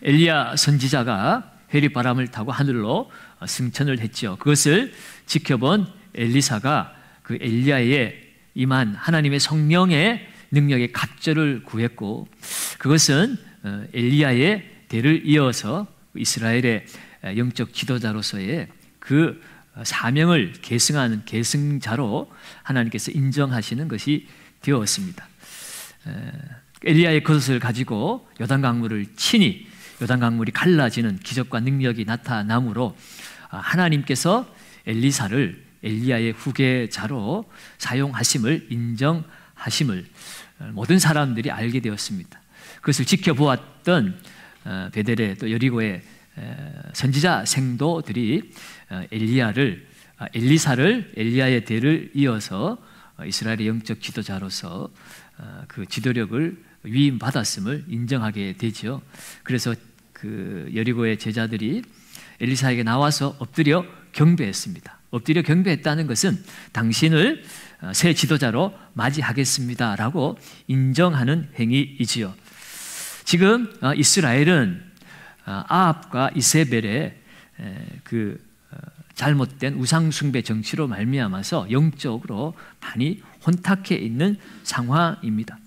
엘리야 선지자가 회리바람을 타고 하늘로 승천을 했죠. 그것을 지켜본 엘리사가 그 엘리야의 임한 하나님의 성령의 능력의 갑절을 구했고, 그것은 엘리야의 대를 이어서 이스라엘의 영적 지도자로서의 그 사명을 계승하는 계승자로 하나님께서 인정하시는 것이 되었습니다. 엘리야의 그것을 가지고 요단강물을 치니 요단강물이 갈라지는 기적과 능력이 나타나므로 하나님께서 엘리사를 엘리야의 후계자로 사용하심을 인정하심을 모든 사람들이 알게 되었습니다. 그것을 지켜보았던 베델의 또 여리고의 선지자 생도들이 엘리사를 엘리야의 대를 이어서 이스라엘의 영적 지도자로서 그 지도력을 위임받았음을 인정하게 되죠. 그래서 그 여리고의 제자들이 엘리사에게 나와서 엎드려 경배했습니다. 엎드려 경배했다는 것은 당신을 새 지도자로 맞이하겠습니다라고 인정하는 행위이지요. 지금 이스라엘은 아합과 이세벨의 그 잘못된 우상숭배 정치로 말미암아서 영적으로 많이 혼탁해 있는 상황입니다.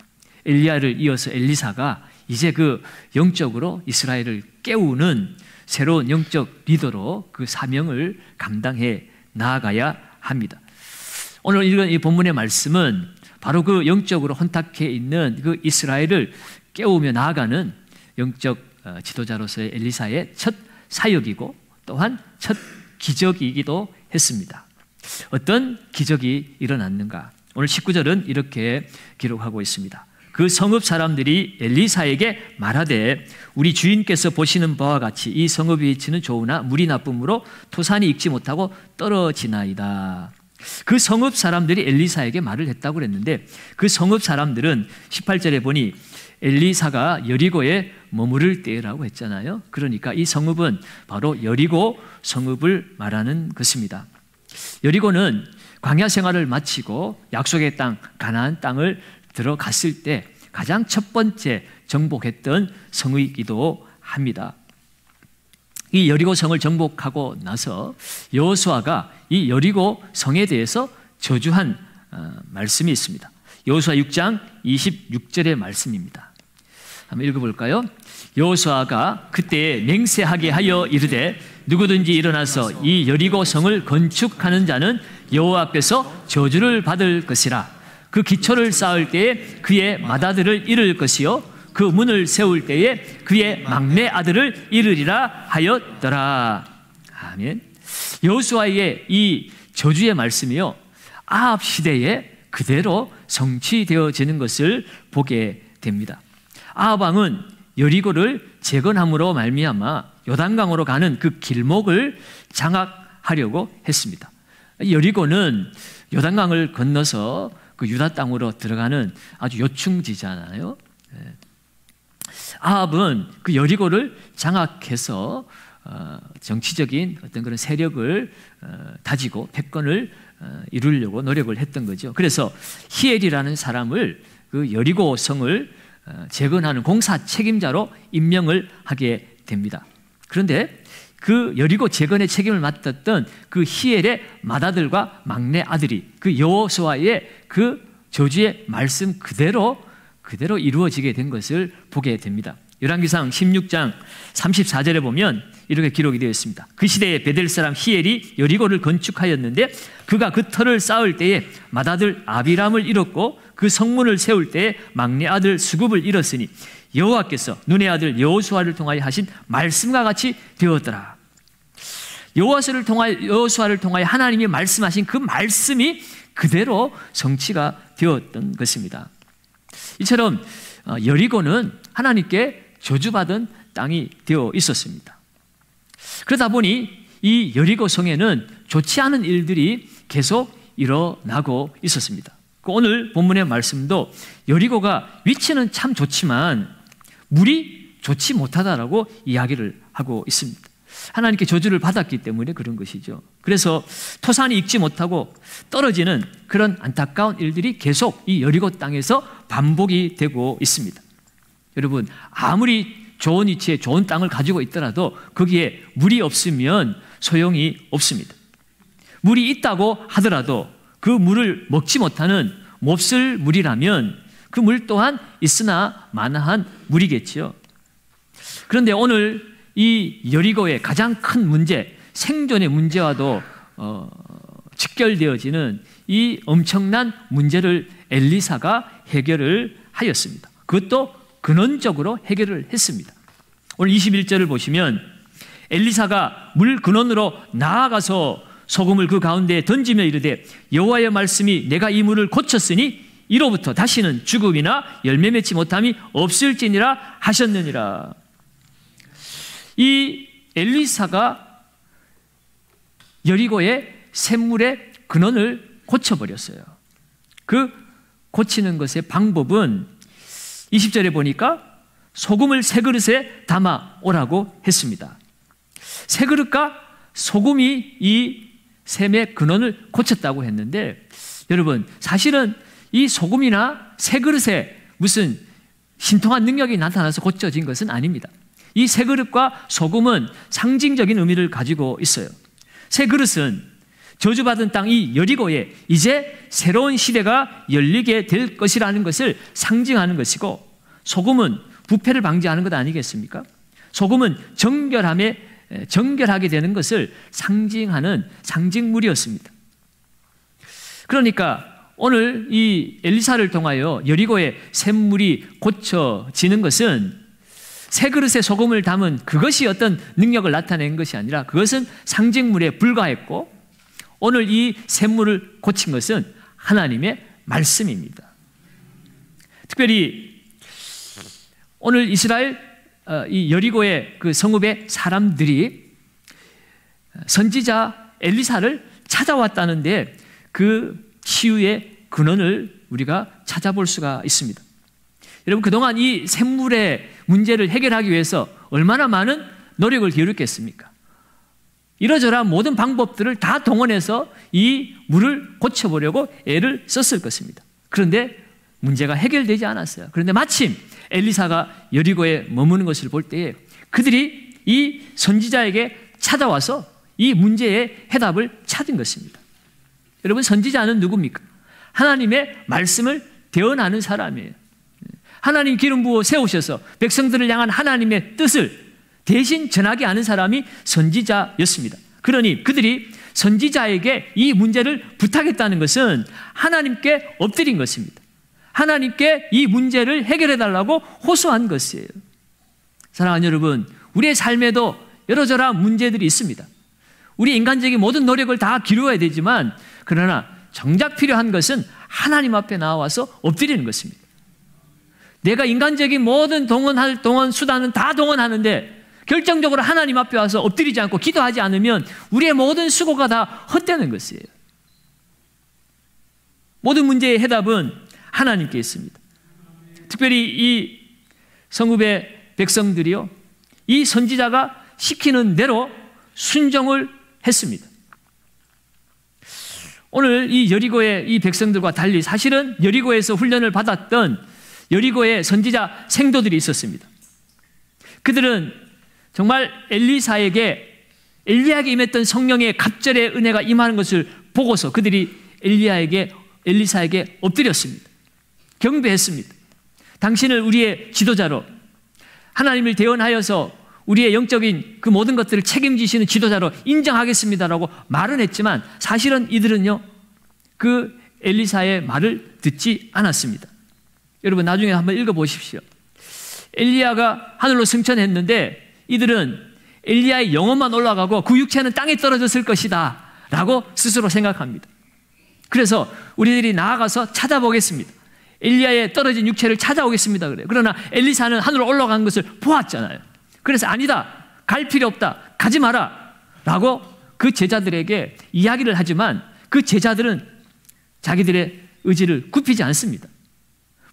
엘리야를 이어서 엘리사가 이제 그 영적으로 이스라엘을 깨우는 새로운 영적 리더로 그 사명을 감당해 나아가야 합니다. 오늘 읽은 이 본문의 말씀은 바로 그 영적으로 혼탁해 있는 그 이스라엘을 깨우며 나아가는 영적 지도자로서의 엘리사의 첫 사역이고 또한 첫 기적이기도 했습니다. 어떤 기적이 일어났는가? 오늘 19절은 이렇게 기록하고 있습니다. 그 성읍 사람들이 엘리사에게 말하되 우리 주인께서 보시는 바와 같이 이 성읍의 위치는 좋으나 물이 나쁨으로 토산이 익지 못하고 떨어지나이다. 그 성읍 사람들이 엘리사에게 말을 했다고 그랬는데 그 성읍 사람들은 18절에 보니 엘리사가 여리고에 머무를 때라고 했잖아요. 그러니까 이 성읍은 바로 여리고 성읍을 말하는 것입니다. 여리고는 광야 생활을 마치고 약속의 땅 가나안 땅을 들어갔을 때 가장 첫 번째 정복했던 성이기도 합니다. 이 여리고 성을 정복하고 나서 여호수아가 이 여리고 성에 대해서 저주한 말씀이 있습니다. 여호수아 6장 26절의 말씀입니다. 한번 읽어볼까요? 여호수아가 그때 맹세하게 하여 이르되 누구든지 일어나서 이 여리고 성을 건축하는 자는 여호와께서 저주를 받을 것이라. 그 기초를 쌓을 때에 그의 맏아들을 잃을 것이요 그 문을 세울 때에 그의 막내 아들을 잃으리라 하였더라. 아멘. 여호수아의 이 저주의 말씀이요 아합 시대에 그대로 성취되어지는 것을 보게 됩니다. 아합 왕은 여리고를 재건함으로 말미암아 요단강으로 가는 그 길목을 장악하려고 했습니다. 여리고는 요단강을 건너서 그 유다 땅으로 들어가는 아주 요충지잖아요. 아합은 그 여리고를 장악해서 정치적인 어떤 그런 세력을 다지고 패권을 이루려고 노력을 했던 거죠. 그래서 히엘이라는 사람을 그 여리고 성을 재건하는 공사 책임자로 임명을 하게 됩니다. 그런데 그 여리고 재건의 책임을 맡았던 그 히엘의 맏아들과 막내 아들이 그 여호수아의 그 저주의 말씀 그대로 이루어지게 된 것을 보게 됩니다. 열왕기상 16장 34절에 보면 이렇게 기록이 되어 있습니다. 그 시대에 베델 사람 히엘이 여리고를 건축하였는데 그가 그 터를 쌓을 때에 맏아들 아비람을 잃었고 그 성문을 세울 때에 막내 아들 수굽을 잃었으니 여호와께서 눈의 아들 여호수아를 통하여 하신 말씀과 같이 되었더라. 여호수아를 통하여 하나님이 말씀하신 그 말씀이 그대로 성취가 되었던 것입니다. 이처럼 여리고는 하나님께 저주받은 땅이 되어 있었습니다. 그러다 보니 이 여리고 성에는 좋지 않은 일들이 계속 일어나고 있었습니다. 오늘 본문의 말씀도 여리고가 위치는 참 좋지만 물이 좋지 못하다라고 이야기를 하고 있습니다. 하나님께 저주를 받았기 때문에 그런 것이죠. 그래서 토산이 익지 못하고 떨어지는 그런 안타까운 일들이 계속 이 여리고 땅에서 반복이 되고 있습니다. 여러분, 아무리 좋은 위치에 좋은 땅을 가지고 있더라도 거기에 물이 없으면 소용이 없습니다. 물이 있다고 하더라도 그 물을 먹지 못하는 몹쓸 물이라면 그 물 또한 있으나 마나한 물이겠지요. 그런데 오늘 이 여리고의 가장 큰 문제, 생존의 문제와도 직결되어지는 이 엄청난 문제를 엘리사가 해결을 하였습니다. 그것도 근원적으로 해결을 했습니다. 오늘 21절을 보시면 엘리사가 물 근원으로 나아가서 소금을 그 가운데에 던지며 이르되 여호와의 말씀이 내가 이 물을 고쳤으니 이로부터 다시는 죽음이나 열매 맺지 못함이 없을지니라 하셨느니라. 이 엘리사가 여리고의 샘물의 근원을 고쳐버렸어요. 그 고치는 것의 방법은 20절에 보니까 소금을 세 그릇에 담아 오라고 했습니다. 세 그릇과 소금이 이 샘의 근원을 고쳤다고 했는데, 여러분 사실은 이 소금이나 세 그릇에 무슨 신통한 능력이 나타나서 고쳐진 것은 아닙니다. 이 세 그릇과 소금은 상징적인 의미를 가지고 있어요. 세 그릇은 저주받은 땅 이 여리고에 이제 새로운 시대가 열리게 될 것이라는 것을 상징하는 것이고, 소금은 부패를 방지하는 것 아니겠습니까? 소금은 정결하게 되는 것을 상징하는 상징물이었습니다. 그러니까 오늘 이 엘리사를 통하여 여리고의 샘물이 고쳐지는 것은 세 그릇에 소금을 담은 그것이 어떤 능력을 나타낸 것이 아니라 그것은 상징물에 불과했고, 오늘 이 샘물을 고친 것은 하나님의 말씀입니다. 특별히 오늘 이스라엘 이 여리고의 그 성읍의 사람들이 선지자 엘리사를 찾아왔다는데 그 치유의 근원을 우리가 찾아볼 수가 있습니다. 여러분, 그동안 이 샘물의 문제를 해결하기 위해서 얼마나 많은 노력을 기울였겠습니까? 이러저러한 모든 방법들을 다 동원해서 이 물을 고쳐보려고 애를 썼을 것입니다. 그런데 문제가 해결되지 않았어요. 그런데 마침 엘리사가 여리고에 머무는 것을 볼 때에 그들이 이 선지자에게 찾아와서 이 문제의 해답을 찾은 것입니다. 여러분, 선지자는 누굽니까? 하나님의 말씀을 대언하는 사람이에요. 하나님 기름 부어 세우셔서 백성들을 향한 하나님의 뜻을 대신 전하게 하는 사람이 선지자였습니다. 그러니 그들이 선지자에게 이 문제를 부탁했다는 것은 하나님께 엎드린 것입니다. 하나님께 이 문제를 해결해 달라고 호소한 것이에요. 사랑하는 여러분, 우리의 삶에도 여러저러한 문제들이 있습니다. 우리 인간적인 모든 노력을 다 기울여야 되지만, 그러나 정작 필요한 것은 하나님 앞에 나와서 엎드리는 것입니다. 내가 인간적인 모든 동원 수단은 다 동원하는데 결정적으로 하나님 앞에 와서 엎드리지 않고 기도하지 않으면 우리의 모든 수고가 다 헛되는 것이에요. 모든 문제의 해답은 하나님께 있습니다. 특별히 이 성읍의 백성들이요, 이 선지자가 시키는 대로 순종을 했습니다. 오늘 이 여리고의 이 백성들과 달리 사실은 여리고에서 훈련을 받았던 여리고의 선지자 생도들이 있었습니다. 그들은 정말 엘리사에게 임했던 성령의 갑절의 은혜가 임하는 것을 보고서 그들이 엘리사에게 엎드렸습니다. 경배했습니다. 당신을 우리의 지도자로, 하나님을 대언하여서 우리의 영적인 그 모든 것들을 책임지시는 지도자로 인정하겠습니다라고 말은 했지만 사실은 이들은요, 그 엘리사의 말을 듣지 않았습니다. 여러분, 나중에 한번 읽어보십시오. 엘리야가 하늘로 승천했는데 이들은 엘리야의 영혼만 올라가고 그 육체는 땅에 떨어졌을 것이다 라고 스스로 생각합니다. 그래서 우리들이 나아가서 찾아보겠습니다. 엘리야의 떨어진 육체를 찾아오겠습니다 그래요. 그러나 엘리사는 하늘로 올라간 것을 보았잖아요. 그래서 아니다, 갈 필요 없다, 가지 마라 라고 그 제자들에게 이야기를 하지만 그 제자들은 자기들의 의지를 굽히지 않습니다.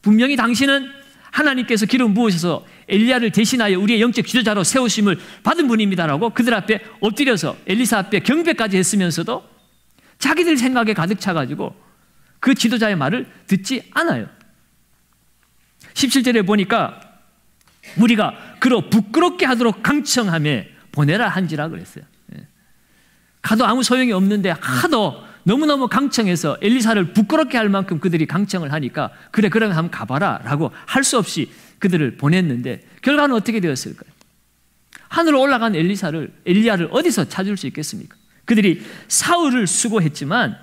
분명히 당신은 하나님께서 기름 부으셔서 엘리야를 대신하여 우리의 영적 지도자로 세우심을 받은 분입니다라고 그들 앞에 엎드려서 엘리사 앞에 경배까지 했으면서도 자기들 생각에 가득 차가지고 그 지도자의 말을 듣지 않아요. 17절에 보니까 무리가 그로 부끄럽게 하도록 강청하며 보내라 한지라 그랬어요. 가도 아무 소용이 없는데 하도 너무너무 강청해서 엘리사를 부끄럽게 할 만큼 그들이 강청을 하니까 그래 그러면 한번 가봐라 라고 할 수 없이 그들을 보냈는데 결과는 어떻게 되었을까요? 하늘로 올라간 엘리야를 어디서 찾을 수 있겠습니까? 그들이 사흘을 수고했지만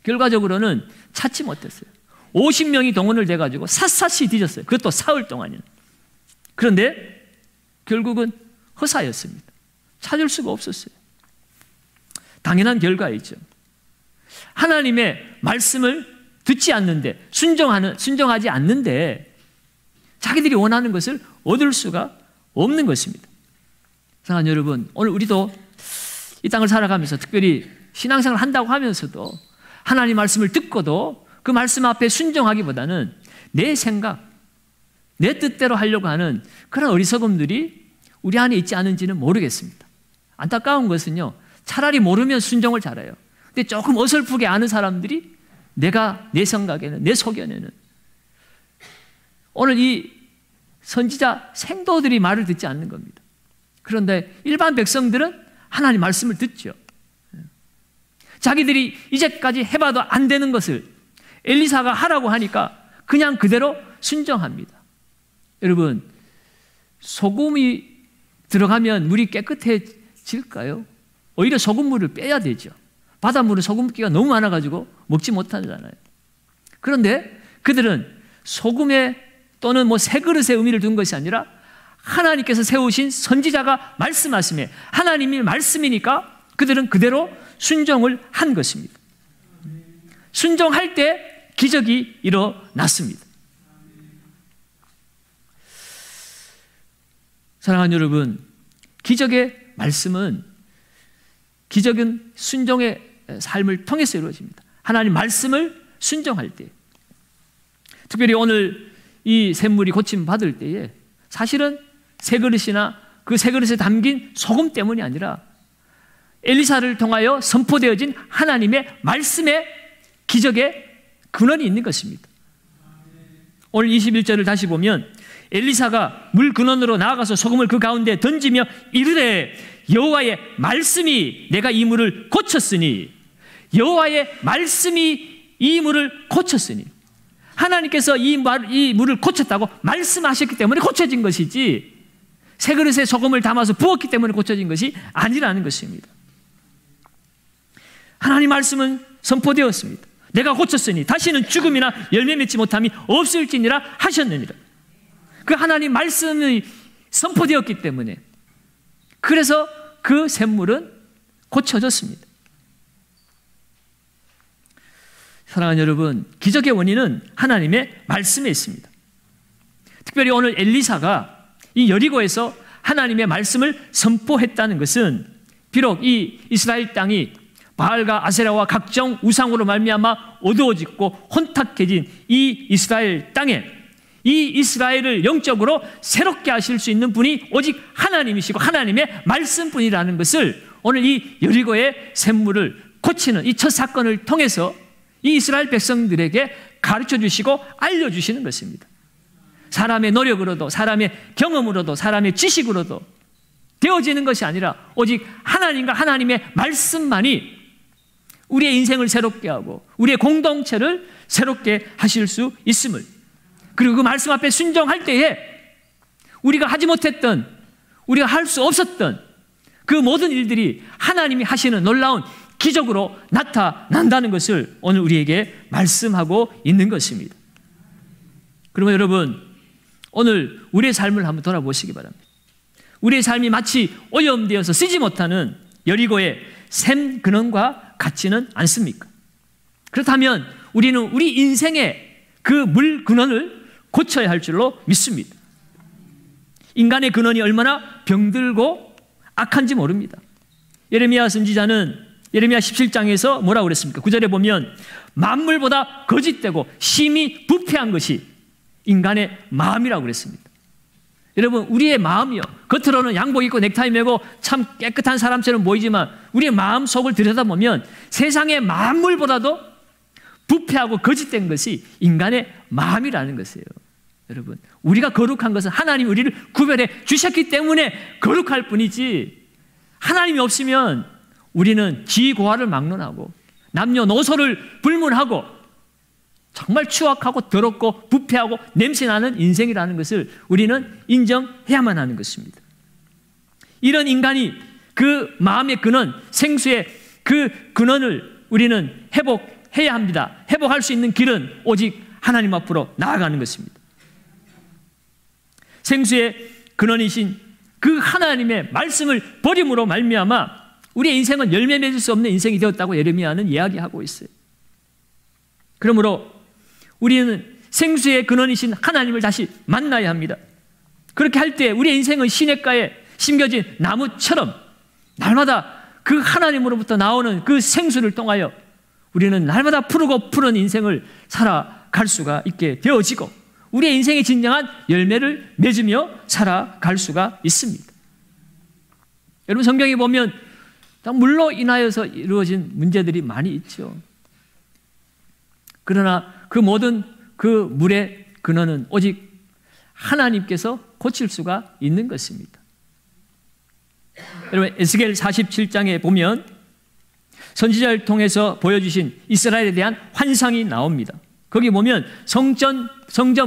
결과적으로는 찾지 못했어요. 50명이 동원을 돼가지고 샅샅이 뒤졌어요. 그것도 사흘 동안이나. 그런데 결국은 허사였습니다. 찾을 수가 없었어요. 당연한 결과이죠. 하나님의 말씀을 듣지 않는데, 순종하지 않는데 자기들이 원하는 것을 얻을 수가 없는 것입니다. 사랑하는 여러분, 오늘 우리도 이 땅을 살아가면서 특별히 신앙생활을 한다고 하면서도 하나님 말씀을 듣고도 그 말씀 앞에 순종하기보다는 내 생각, 내 뜻대로 하려고 하는 그런 어리석음들이 우리 안에 있지 않은지는 모르겠습니다. 안타까운 것은요, 차라리 모르면 순종을 잘해요. 근데 조금 어설프게 아는 사람들이 내 생각에는, 내 소견에는 오늘 이 선지자 생도들이 말을 듣지 않는 겁니다. 그런데 일반 백성들은 하나님 말씀을 듣죠. 자기들이 이제까지 해봐도 안 되는 것을 엘리사가 하라고 하니까 그냥 그대로 순종합니다. 여러분, 소금이 들어가면 물이 깨끗해질까요? 오히려 소금물을 빼야 되죠. 바닷물은 소금기가 너무 많아가지고 먹지 못하잖아요. 그런데 그들은 소금에 또는 새 그릇에 의미를 둔 것이 아니라 하나님께서 세우신 선지자가 말씀하심에 하나님이 말씀이니까 그들은 그대로 순종을 한 것입니다. 순종할 때 기적이 일어났습니다. 사랑하는 여러분, 기적의 말씀은 기적은 순종의 삶을 통해서 이루어집니다. 하나님 말씀을 순종할 때, 특별히 오늘 이 샘물이 고침받을 때에 사실은 새 그릇이나 그 새 그릇에 담긴 소금 때문이 아니라 엘리사를 통하여 선포되어진 하나님의 말씀의 기적의 근원이 있는 것입니다. 오늘 21절을 다시 보면 엘리사가 물 근원으로 나아가서 소금을 그 가운데 던지며 이르되 여호와의 말씀이 내가 이 물을 고쳤으니, 여호와의 말씀이 이 물을 고쳤으니, 하나님께서 이 물을 고쳤다고 말씀하셨기 때문에 고쳐진 것이지 새 그릇에 소금을 담아서 부었기 때문에 고쳐진 것이 아니라는 것입니다. 하나님 말씀은 선포되었습니다. 내가 고쳤으니 다시는 죽음이나 열매 맺지 못함이 없을지니라 하셨느니라. 그 하나님 말씀이 선포되었기 때문에, 그래서 그 샘물은 고쳐졌습니다. 사랑하는 여러분, 기적의 원인은 하나님의 말씀에 있습니다. 특별히 오늘 엘리사가 이 여리고에서 하나님의 말씀을 선포했다는 것은 비록 이 이스라엘 땅이 바알과 아세라와 각종 우상으로 말미암아 어두워지고 혼탁해진 이 이스라엘 땅에 이 이스라엘을 영적으로 새롭게 하실 수 있는 분이 오직 하나님이시고 하나님의 말씀뿐이라는 것을 오늘 이 여리고의 샘물을 고치는 이 첫 사건을 통해서 이 이스라엘 백성들에게 가르쳐 주시고 알려주시는 것입니다. 사람의 노력으로도 사람의 경험으로도 사람의 지식으로도 되어지는 것이 아니라 오직 하나님과 하나님의 말씀만이 우리의 인생을 새롭게 하고 우리의 공동체를 새롭게 하실 수 있음을, 그리고 그 말씀 앞에 순종할 때에 우리가 하지 못했던, 우리가 할 수 없었던 그 모든 일들이 하나님이 하시는 놀라운 기적으로 나타난다는 것을 오늘 우리에게 말씀하고 있는 것입니다. 그러면 여러분, 오늘 우리의 삶을 한번 돌아보시기 바랍니다. 우리의 삶이 마치 오염되어서 쓰지 못하는 여리고의 샘 근원과 같지는 않습니까? 그렇다면 우리는 우리 인생의 그 물 근원을 고쳐야 할 줄로 믿습니다. 인간의 근원이 얼마나 병들고 악한지 모릅니다. 예레미야 선지자는 예레미야 17장에서 뭐라고 그랬습니까? 9절에 보면 만물보다 거짓되고 심히 부패한 것이 인간의 마음이라고 그랬습니다. 여러분, 우리의 마음이요, 겉으로는 양복 입고 넥타이 메고 참 깨끗한 사람처럼 보이지만 우리의 마음 속을 들여다보면 세상의 만물보다도 부패하고 거짓된 것이 인간의 마음이라는 것이에요. 여러분, 우리가 거룩한 것은 하나님이 우리를 구별해 주셨기 때문에 거룩할 뿐이지, 하나님이 없으면 우리는 지고화를 막론하고 남녀노소를 불문하고 정말 추악하고 더럽고 부패하고 냄새나는 인생이라는 것을 우리는 인정해야만 하는 것입니다. 이런 인간이 그 마음의 근원, 생수의 그 근원을 우리는 회복해야 합니다. 회복할 수 있는 길은 오직 하나님 앞으로 나아가는 것입니다. 생수의 근원이신 그 하나님의 말씀을 버림으로 말미암아 우리의 인생은 열매 맺을 수 없는 인생이 되었다고 예레미야는 이야기하고 있어요. 그러므로 우리는 생수의 근원이신 하나님을 다시 만나야 합니다. 그렇게 할 때 우리의 인생은 시냇가에 심겨진 나무처럼 날마다 그 하나님으로부터 나오는 그 생수를 통하여 우리는 날마다 푸르고 푸른 인생을 살아갈 수가 있게 되어지고 우리의 인생의 진정한 열매를 맺으며 살아갈 수가 있습니다. 여러분, 성경에 보면 물로 인하여서 이루어진 문제들이 많이 있죠. 그러나 그 모든 그 물의 근원은 오직 하나님께서 고칠 수가 있는 것입니다. 여러분, 에스겔 47장에 보면 선지자를 통해서 보여주신 이스라엘에 대한 환상이 나옵니다. 거기 보면 성전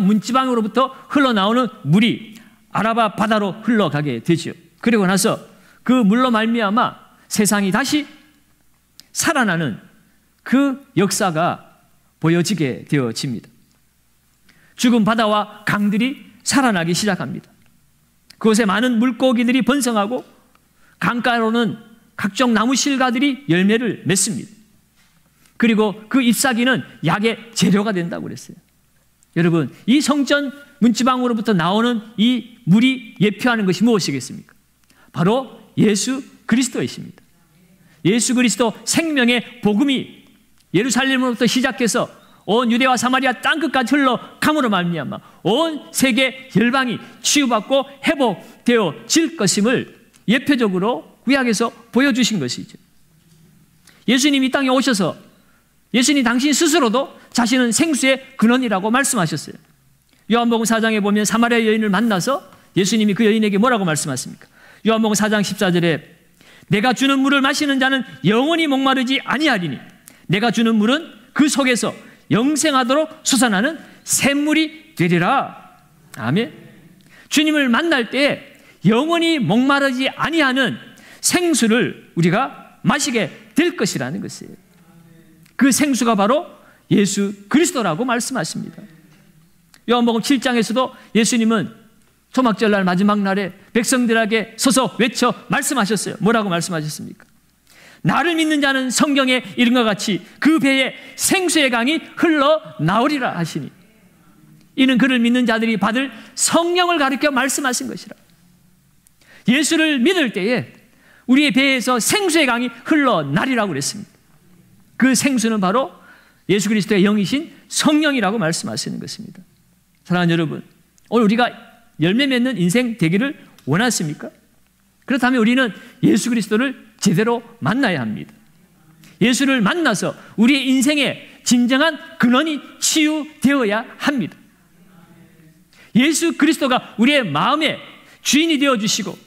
문지방으로부터 흘러나오는 물이 아라바 바다로 흘러가게 되죠. 그리고 나서 그 물로 말미암아 세상이 다시 살아나는 그 역사가 보여지게 되어집니다. 죽은 바다와 강들이 살아나기 시작합니다. 그곳에 많은 물고기들이 번성하고 강가로는 각종 나무 실과들이 열매를 맺습니다. 그리고 그 잎사귀는 약의 재료가 된다고 그랬어요. 여러분, 이 성전 문지방으로부터 나오는 이 물이 예표하는 것이 무엇이겠습니까? 바로 예수 그리스도이십니다. 예수 그리스도 생명의 복음이 예루살렘으로부터 시작해서 온 유대와 사마리아 땅끝까지 흘러감으로 말미암아 온 세계 열방이 치유받고 회복되어질 것임을 예표적으로 구약에서 보여주신 것이죠. 예수님이 이 땅에 오셔서 예수님 당신 스스로도 자신은 생수의 근원이라고 말씀하셨어요. 요한복음 4장에 보면 사마리아 여인을 만나서 예수님이 그 여인에게 뭐라고 말씀하십니까? 요한복음 4장 14절에 내가 주는 물을 마시는 자는 영원히 목마르지 아니하리니 내가 주는 물은 그 속에서 영생하도록 솟아나는 샘물이 되리라. 아멘. 주님을 만날 때 영원히 목마르지 아니하는 생수를 우리가 마시게 될 것이라는 것이에요. 그 생수가 바로 예수 그리스도라고 말씀하십니다. 요한복음 7장에서도 예수님은 초막절날 마지막 날에 백성들에게 서서 외쳐 말씀하셨어요. 뭐라고 말씀하셨습니까? 나를 믿는 자는 성경에 이른 것 같이 그 배에 생수의 강이 흘러나오리라 하시니 이는 그를 믿는 자들이 받을 성령을 가리켜 말씀하신 것이라. 예수를 믿을 때에 우리의 배에서 생수의 강이 흘러나리라고 그랬습니다. 그 생수는 바로 예수 그리스도의 영이신 성령이라고 말씀하시는 것입니다. 사랑하는 여러분, 오늘 우리가 열매 맺는 인생 되기를 원하십니까? 그렇다면 우리는 예수 그리스도를 제대로 만나야 합니다. 예수를 만나서 우리의 인생의 진정한 근원이 치유되어야 합니다. 예수 그리스도가 우리의 마음의 주인이 되어주시고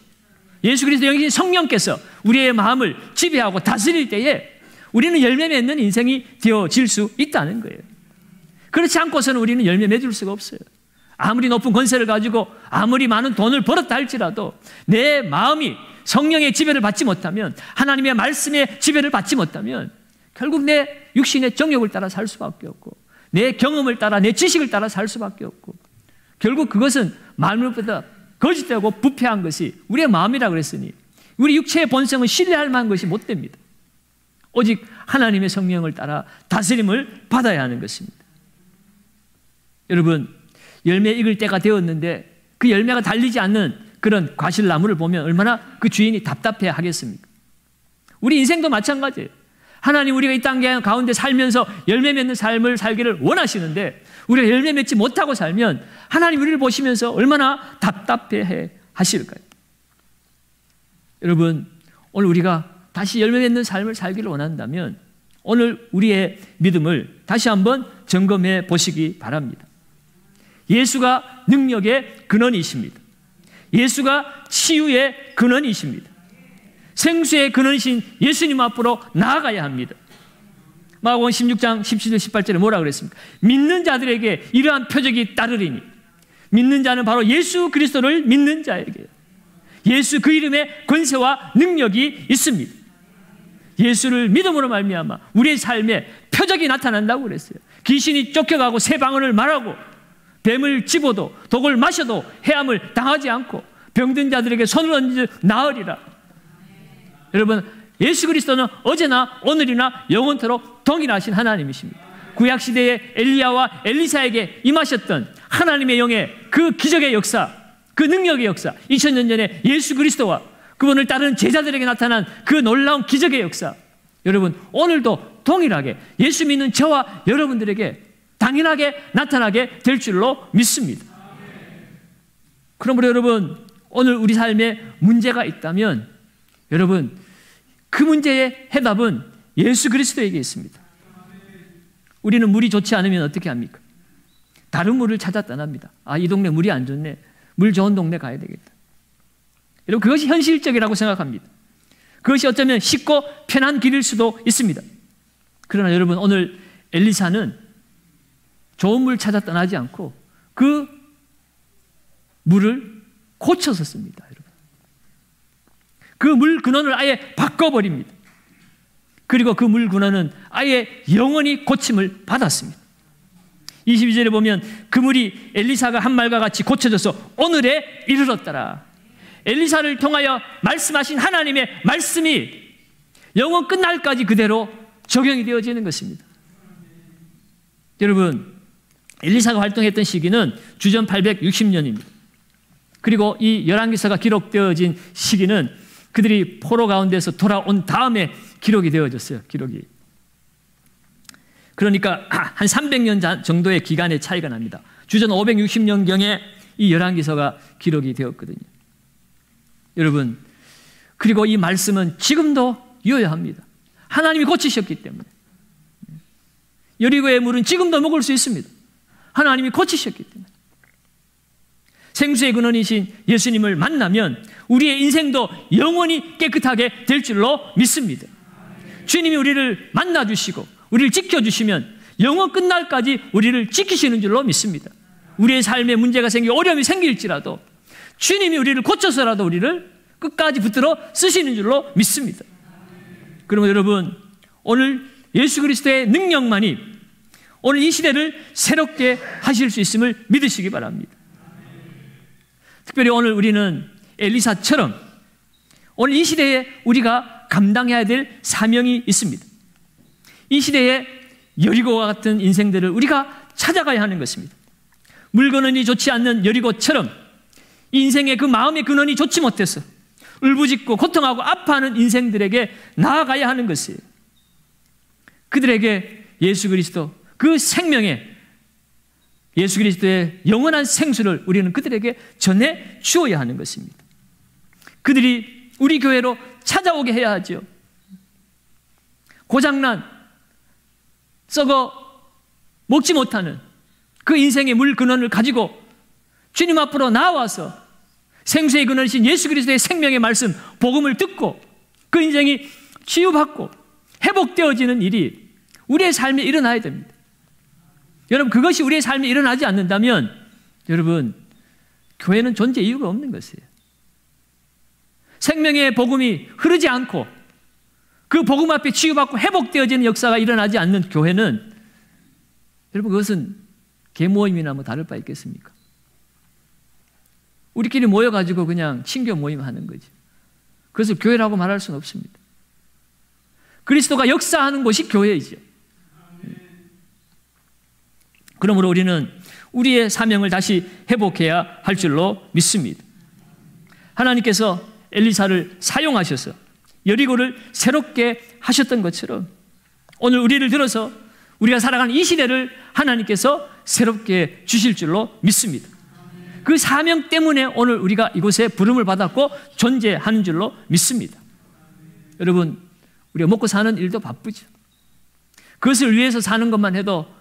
예수 그리스도 영이신 성령께서 우리의 마음을 지배하고 다스릴 때에 우리는 열매 맺는 인생이 되어질 수 있다는 거예요. 그렇지 않고서는 우리는 열매 맺을 수가 없어요. 아무리 높은 권세를 가지고 아무리 많은 돈을 벌었다 할지라도 내 마음이 성령의 지배를 받지 못하면, 하나님의 말씀의 지배를 받지 못하면 결국 내 육신의 정욕을 따라 살 수밖에 없고 내 경험을 따라 내 지식을 따라 살 수밖에 없고 결국 그것은 마음보다 거짓되고 부패한 것이 우리의 마음이라고 그랬으니 우리 육체의 본성은 신뢰할 만한 것이 못 됩니다. 오직 하나님의 성령을 따라 다스림을 받아야 하는 것입니다. 여러분, 열매 익을 때가 되었는데 그 열매가 달리지 않는 그런 과실나무를 보면 얼마나 그 주인이 답답해 하겠습니까? 우리 인생도 마찬가지예요. 하나님 우리가 이 땅 가운데 살면서 열매 맺는 삶을 살기를 원하시는데 우리가 열매 맺지 못하고 살면 하나님 우리를 보시면서 얼마나 답답해 하실까요? 여러분, 오늘 우리가 다시 열매 맺는 삶을 살기를 원한다면 오늘 우리의 믿음을 다시 한번 점검해 보시기 바랍니다. 예수가 능력의 근원이십니다. 예수가 치유의 근원이십니다. 생수의 근원이신 예수님 앞으로 나아가야 합니다. 마가복음 16장 17절 18절에 뭐라 그랬습니까? 믿는 자들에게 이러한 표적이 따르리니, 믿는 자는 바로 예수 그리스도를 믿는 자에게 예수 그 이름에 권세와 능력이 있습니다. 예수를 믿음으로 말미암아 우리의 삶에 표적이 나타난다고 그랬어요. 귀신이 쫓겨가고 새 방언을 말하고 뱀을 집어도 독을 마셔도 해함을 당하지 않고 병든 자들에게 손을 얹어 나으리라. 여러분, 예수 그리스도는 어제나 오늘이나 영원토록 동일하신 하나님이십니다. 구약시대의 엘리야와 엘리사에게 임하셨던 하나님의 영의 그 기적의 역사, 그 능력의 역사, 2000년 전에 예수 그리스도와 그분을 따르는 제자들에게 나타난 그 놀라운 기적의 역사, 여러분 오늘도 동일하게 예수 믿는 저와 여러분들에게 당연하게 나타나게 될 줄로 믿습니다. 그러므로 여러분, 오늘 우리 삶에 문제가 있다면 여러분 그 문제의 해답은 예수 그리스도에게 있습니다. 우리는 물이 좋지 않으면 어떻게 합니까? 다른 물을 찾아 떠납니다. 이 동네 물이 안 좋네. 물 좋은 동네 가야 되겠다. 여러분, 그것이 현실적이라고 생각합니다. 그것이 어쩌면 쉽고 편한 길일 수도 있습니다. 그러나 여러분, 오늘 엘리사는 좋은 물 찾아 떠나지 않고 그 물을 고쳐서 씁니다. 여러분, 그 물 근원을 아예 바꿔버립니다. 그리고 그 물 근원은 아예 영원히 고침을 받았습니다. 22절에 보면 그 물이 엘리사가 한 말과 같이 고쳐져서 오늘에 이르렀더라. 엘리사를 통하여 말씀하신 하나님의 말씀이 영원 끝날까지 그대로 적용이 되어지는 것입니다. 여러분, 엘리사가 활동했던 시기는 주전 860년입니다. 그리고 이 열왕기서가 기록되어진 시기는 그들이 포로 가운데서 돌아온 다음에 기록이 되어졌어요. 기록이. 그러니까 한 300년 정도의 기간의 차이가 납니다. 주전 560년경에 이 열왕기서가 기록이 되었거든요. 여러분, 그리고 이 말씀은 지금도 유효합니다. 하나님이 고치셨기 때문에. 여리고의 물은 지금도 먹을 수 있습니다. 하나님이 고치셨기 때문에. 생수의 근원이신 예수님을 만나면 우리의 인생도 영원히 깨끗하게 될 줄로 믿습니다. 주님이 우리를 만나주시고 우리를 지켜주시면 영원 끝날까지 우리를 지키시는 줄로 믿습니다. 우리의 삶에 문제가 생기고 어려움이 생길지라도 주님이 우리를 고쳐서라도 우리를 끝까지 붙들어 쓰시는 줄로 믿습니다. 그러면 여러분, 오늘 예수 그리스도의 능력만이 오늘 이 시대를 새롭게 하실 수 있음을 믿으시기 바랍니다. 특별히 오늘 우리는 엘리사처럼 오늘 이 시대에 우리가 감당해야 될 사명이 있습니다. 이 시대에 여리고와 같은 인생들을 우리가 찾아가야 하는 것입니다. 물 근원이 좋지 않는 여리고처럼 인생의 그 마음의 근원이 좋지 못해서 울부짖고 고통하고 아파하는 인생들에게 나아가야 하는 것이에요. 그들에게 예수 그리스도, 그 생명의 예수 그리스도의 영원한 생수를 우리는 그들에게 전해 주어야 하는 것입니다. 그들이 우리 교회로 찾아오게 해야 하죠. 고장난, 썩어 먹지 못하는 그 인생의 물 근원을 가지고 주님 앞으로 나와서 생수의 근원이신 예수 그리스도의 생명의 말씀, 복음을 듣고 그 인생이 치유받고 회복되어지는 일이 우리의 삶에 일어나야 됩니다. 여러분, 그것이 우리의 삶에 일어나지 않는다면 여러분, 교회는 존재 이유가 없는 것이에요. 생명의 복음이 흐르지 않고 그 복음 앞에 치유받고 회복되어지는 역사가 일어나지 않는 교회는 여러분, 그것은 개모임이나 뭐 다를 바 있겠습니까? 우리끼리 모여가지고 그냥 친교 모임 하는 거지. 그것을 교회라고 말할 수는 없습니다. 그리스도가 역사하는 곳이 교회이죠. 그러므로 우리는 우리의 사명을 다시 회복해야 할 줄로 믿습니다. 하나님께서 엘리사를 사용하셔서 여리고를 새롭게 하셨던 것처럼 오늘 우리를 들어서 우리가 살아가는 이 시대를 하나님께서 새롭게 주실 줄로 믿습니다. 그 사명 때문에 오늘 우리가 이곳에 부름을 받았고 존재하는 줄로 믿습니다. 여러분, 우리가 먹고 사는 일도 바쁘죠. 그것을 위해서 사는 것만 해도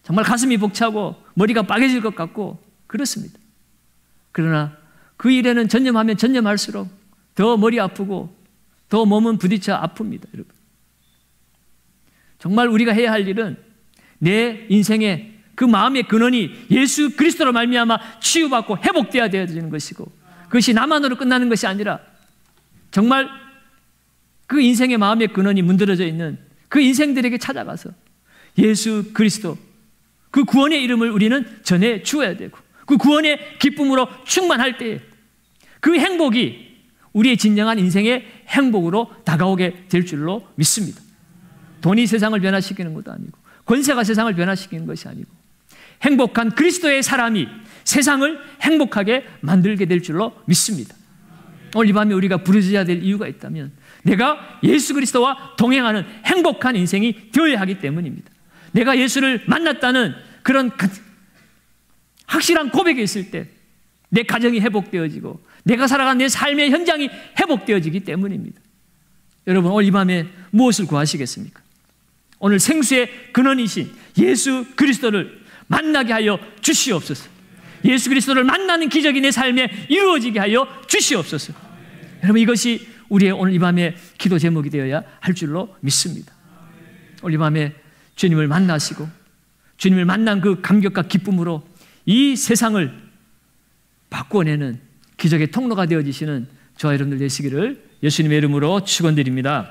정말 가슴이 벅차고 머리가 빠개질 것 같고 그렇습니다. 그러나 그 일에는 전념하면 전념할수록 더 머리 아프고 더 몸은 부딪혀 아픕니다, 여러분. 정말 우리가 해야 할 일은 내 인생의 그 마음의 근원이 예수 그리스도로 말미암아 치유받고 회복되어야 되는 것이고, 그것이 나만으로 끝나는 것이 아니라 정말 그 인생의 마음의 근원이 문드러져 있는 그 인생들에게 찾아가서 예수 그리스도 그 구원의 이름을 우리는 전해 주어야 되고, 그 구원의 기쁨으로 충만할 때에 그 행복이 우리의 진정한 인생의 행복으로 다가오게 될 줄로 믿습니다. 돈이 세상을 변화시키는 것도 아니고 권세가 세상을 변화시키는 것이 아니고 행복한 그리스도의 사람이 세상을 행복하게 만들게 될 줄로 믿습니다. 오늘 이 밤에 우리가 부르짖어야 될 이유가 있다면 내가 예수 그리스도와 동행하는 행복한 인생이 되어야 하기 때문입니다. 내가 예수를 만났다는 그런 확실한 고백이 있을 때 내 가정이 회복되어지고 내가 살아간 내 삶의 현장이 회복되어지기 때문입니다. 여러분, 오늘 이 밤에 무엇을 구하시겠습니까? 오늘 생수의 근원이신 예수 그리스도를 만나게 하여 주시옵소서. 예수 그리스도를 만나는 기적이 내 삶에 이루어지게 하여 주시옵소서. 여러분, 이것이 우리의 오늘 이 밤의 기도 제목이 되어야 할 줄로 믿습니다. 오늘 이 밤에 주님을 만나시고 주님을 만난 그 감격과 기쁨으로 이 세상을 바꾸어내는 기적의 통로가 되어지시는 저와 여러분들 되시기를 예수님의 이름으로 축원드립니다.